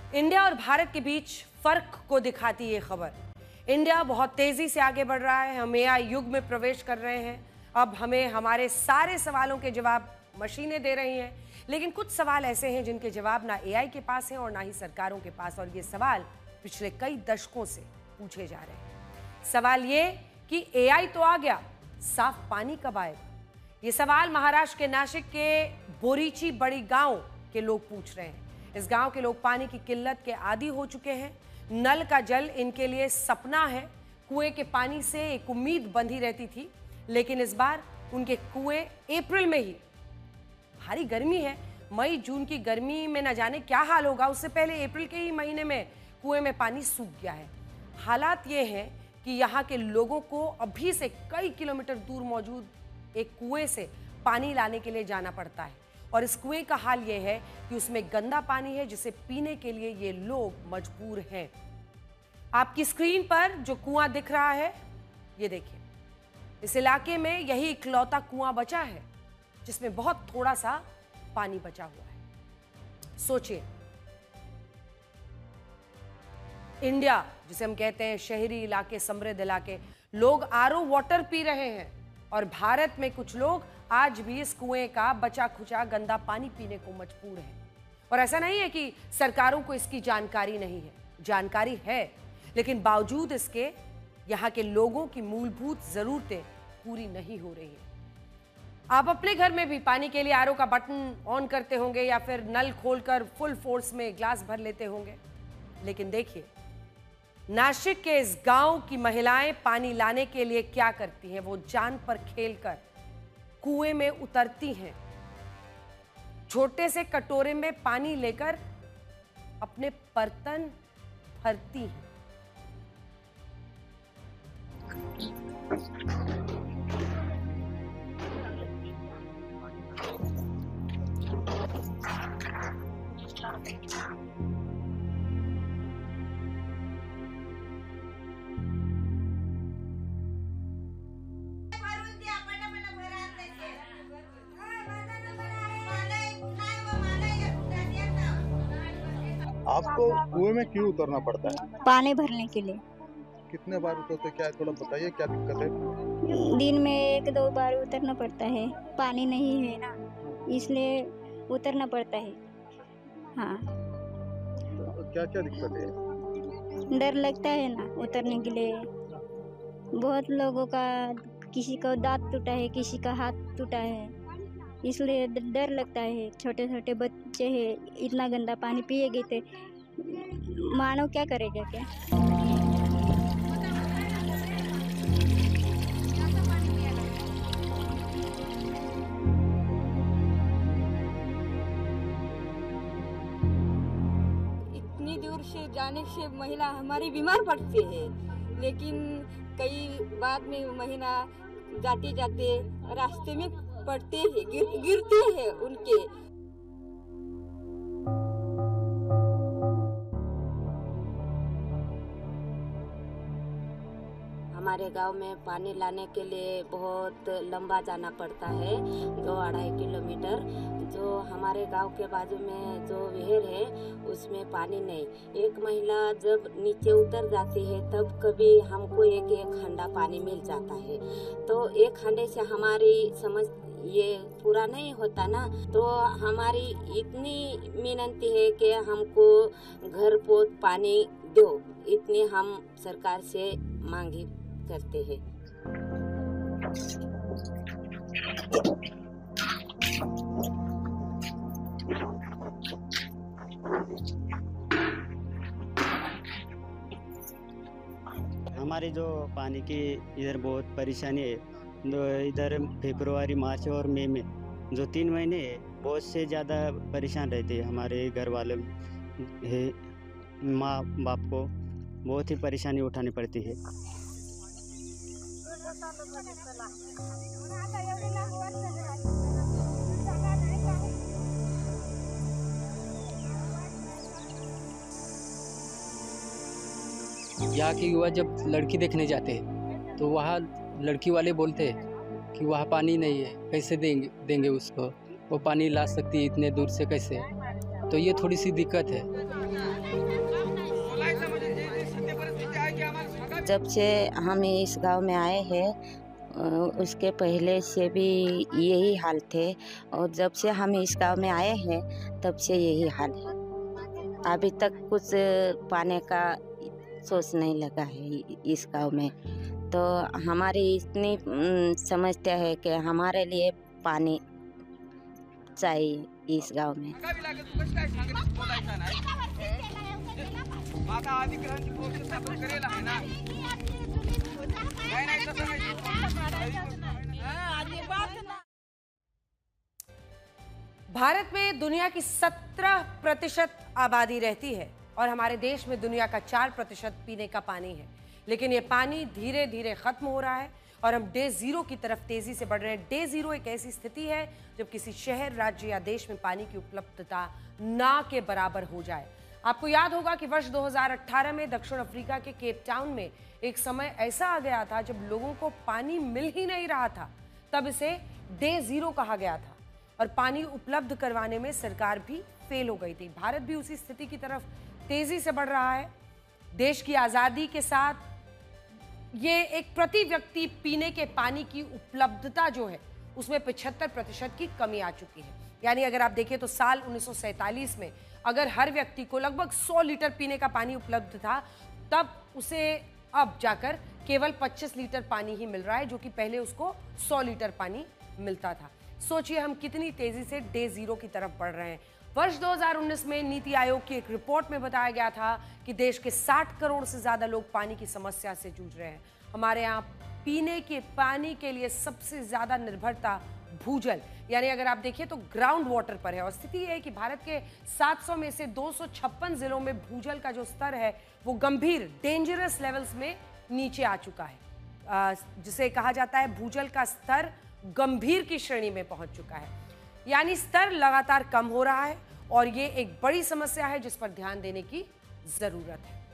India और भारत के बीच फर्क को दिखाती ये खबर। इंडिया बहुत तेजी से आगे बढ़ रहा है, हम एआई युग में प्रवेश कर रहे हैं। अब हमें हमारे सारे सवालों के जवाब मशीनें दे रही हैं, लेकिन कुछ सवाल ऐसे हैं जिनके जवाब ना एआई के पास हैं और ना ही सरकारों के पास, और ये सवाल पिछले कई दशकों से पूछे जा रहे हैं। सवाल ये कि एआई तो आ गया, साफ पानी कब आएगा? ये सवाल महाराष्ट्र के नासिक के बोरीची बड़ी गांव के लोग पूछ रहे हैं। इस गांव के लोग पानी की किल्लत के आदी हो चुके हैं। नल का जल इनके लिए सपना है। कुएं के पानी से एक उम्मीद बंधी रहती थी, लेकिन इस बार उनके कुएं अप्रैल में ही, भारी गर्मी है, मई जून की गर्मी में न जाने क्या हाल होगा, उससे पहले अप्रैल के ही महीने में कुएं में पानी सूख गया है। हालात ये हैं कि यहाँ के लोगों को अभी से कई किलोमीटर दूर मौजूद एक कुएं से पानी लाने के लिए जाना पड़ता है, और इस कुएं का हाल ये है कि उसमें गंदा पानी है जिसे पीने के लिए ये लोग मजबूर हैं। आपकी स्क्रीन पर जो कुआं दिख रहा है, ये देखिए, इस इलाके में यही इकलौता कुआं बचा है जिसमें बहुत थोड़ा सा पानी बचा हुआ है। सोचिए, इंडिया जिसे हम कहते हैं शहरी इलाके, समृद्ध इलाके, लोग आरओ वाटर पी रहे हैं, और भारत में कुछ लोग आज भी इस कुएं का बचा खुचा गंदा पानी पीने को मजबूर हैं। और ऐसा नहीं है कि सरकारों को इसकी जानकारी नहीं है, जानकारी है, लेकिन बावजूद इसके यहाँ के लोगों की मूलभूत जरूरतें पूरी नहीं हो रही हैं। आप अपने घर में भी पानी के लिए आरओ का बटन ऑन करते होंगे या फिर नल खोलकर फुल फोर्स में ग्लास भर लेते होंगे, लेकिन देखिए नासिक के इस गांव की महिलाएं पानी लाने के लिए क्या करती हैं। वो जान पर खेलकर कुएं में उतरती हैं, छोटे से कटोरे में पानी लेकर अपने बर्तन भरती हैं। आपको कुएं में क्यों उतरना पड़ता है? पानी भरने के लिए। कितने बार उतरते, क्या थोड़ा बताइए, क्या दिक्कत है? दिन में 1-2 बार उतरना पड़ता है, पानी नहीं है ना, इसलिए उतरना पड़ता है। हाँ, तो क्या क्या दिक्कत है? डर लगता है ना उतरने के लिए। बहुत लोगों का, किसी का दांत टूटा है, किसी का हाथ टूटा है, इसलिए डर लगता है। छोटे छोटे बच्चे हैं, इतना गंदा पानी पिएंगे तो मानव क्या करेगा क्या? इतनी दूर से जाने से महिला हमारी बीमार पड़ती है, लेकिन कई बाद में महिला जाते जाते रास्ते में पड़ते हैं, गिरते हैं उनके। हमारे गांव में पानी लाने के लिए बहुत लंबा जाना पड़ता है, 2-2.5 किलोमीटर। जो हमारे गांव के बाजू में जो नहर है उसमें पानी नहीं। एक महिला जब नीचे उतर जाती है तब कभी हमको एक हंडा पानी मिल जाता है, तो एक हंडे से हमारी समझ ये पूरा नहीं होता ना, तो हमारी इतनी मिनती है कि हमको घर पोत पानी दो, इतनी हम सरकार से मांगी करते हैं। हमारी जो पानी की इधर बहुत परेशानी है। इधर फरवरी, मार्च और मई में जो 3 महीने बहुत से ज़्यादा परेशान रहते हैं। हमारे घर वाले माँ बाप को बहुत ही परेशानी उठानी पड़ती है। यहाँ के युवा जब लड़की देखने जाते हैं तो वहाँ लड़की वाले बोलते हैं कि वहाँ पानी नहीं है, कैसे देंगे उसको, वो पानी ला सकती है इतने दूर से कैसे। तो ये थोड़ी सी दिक्कत है। जब से हम इस गांव में आए हैं उसके पहले से भी यही हाल थे, और जब से हम इस गांव में आए हैं तब से यही हाल है। अभी तक कुछ पाने का सोच नहीं लगा है इस गांव में। तो हमारी इतनी समस्या है कि हमारे लिए पानी चाहिए इस गांव में। भारत में दुनिया की 17% आबादी रहती है और हमारे देश में दुनिया का 4% पीने का पानी है, लेकिन ये पानी धीरे धीरे खत्म हो रहा है और हम डे जीरो की तरफ तेजी से बढ़ रहे हैं। डे जीरो एक ऐसी स्थिति है जब किसी शहर, राज्य या देश में पानी की उपलब्धता ना के बराबर हो जाए। आपको याद होगा कि वर्ष 2018 में दक्षिण अफ्रीका के केप टाउन में एक समय ऐसा आ गया था जब लोगों को पानी मिल ही नहीं रहा था। तब इसे डे जीरो कहा गया था और पानी उपलब्ध करवाने में सरकार भी फेल हो गई थी। भारत भी उसी स्थिति की तरफ तेजी से बढ़ रहा है। देश की आजादी के साथ ये एक प्रति व्यक्ति पीने के पानी की उपलब्धता जो है उसमें 75% की कमी आ चुकी है। यानी अगर आप देखें तो साल 1947 में अगर हर व्यक्ति को लगभग 100 लीटर पीने का पानी उपलब्ध था, तब उसे अब जाकर केवल 25 लीटर पानी ही मिल रहा है, जो कि पहले उसको 100 लीटर पानी मिलता था। सोचिए हम कितनी तेजी से डे जीरो की तरफ बढ़ रहे हैं। वर्ष 2019 में नीति आयोग की एक रिपोर्ट में बताया गया था कि देश के 60 करोड़ से ज्यादा लोग पानी की समस्या से जूझ रहे हैं। हमारे यहाँ पीने के पानी के लिए सबसे ज्यादा निर्भरता भूजल यानी अगर आप देखिए तो ग्राउंड वाटर पर है। और स्थिति यह है कि भारत के 700 में से 256 जिलों में भूजल का जो स्तर है वो गंभीर डेंजरस लेवल्स में नीचे आ चुका है, जिसे कहा जाता है भूजल का स्तर गंभीर की श्रेणी में पहुंच चुका है। यानी स्तर लगातार कम हो रहा है और ये एक बड़ी समस्या है जिस पर ध्यान देने की जरूरत है।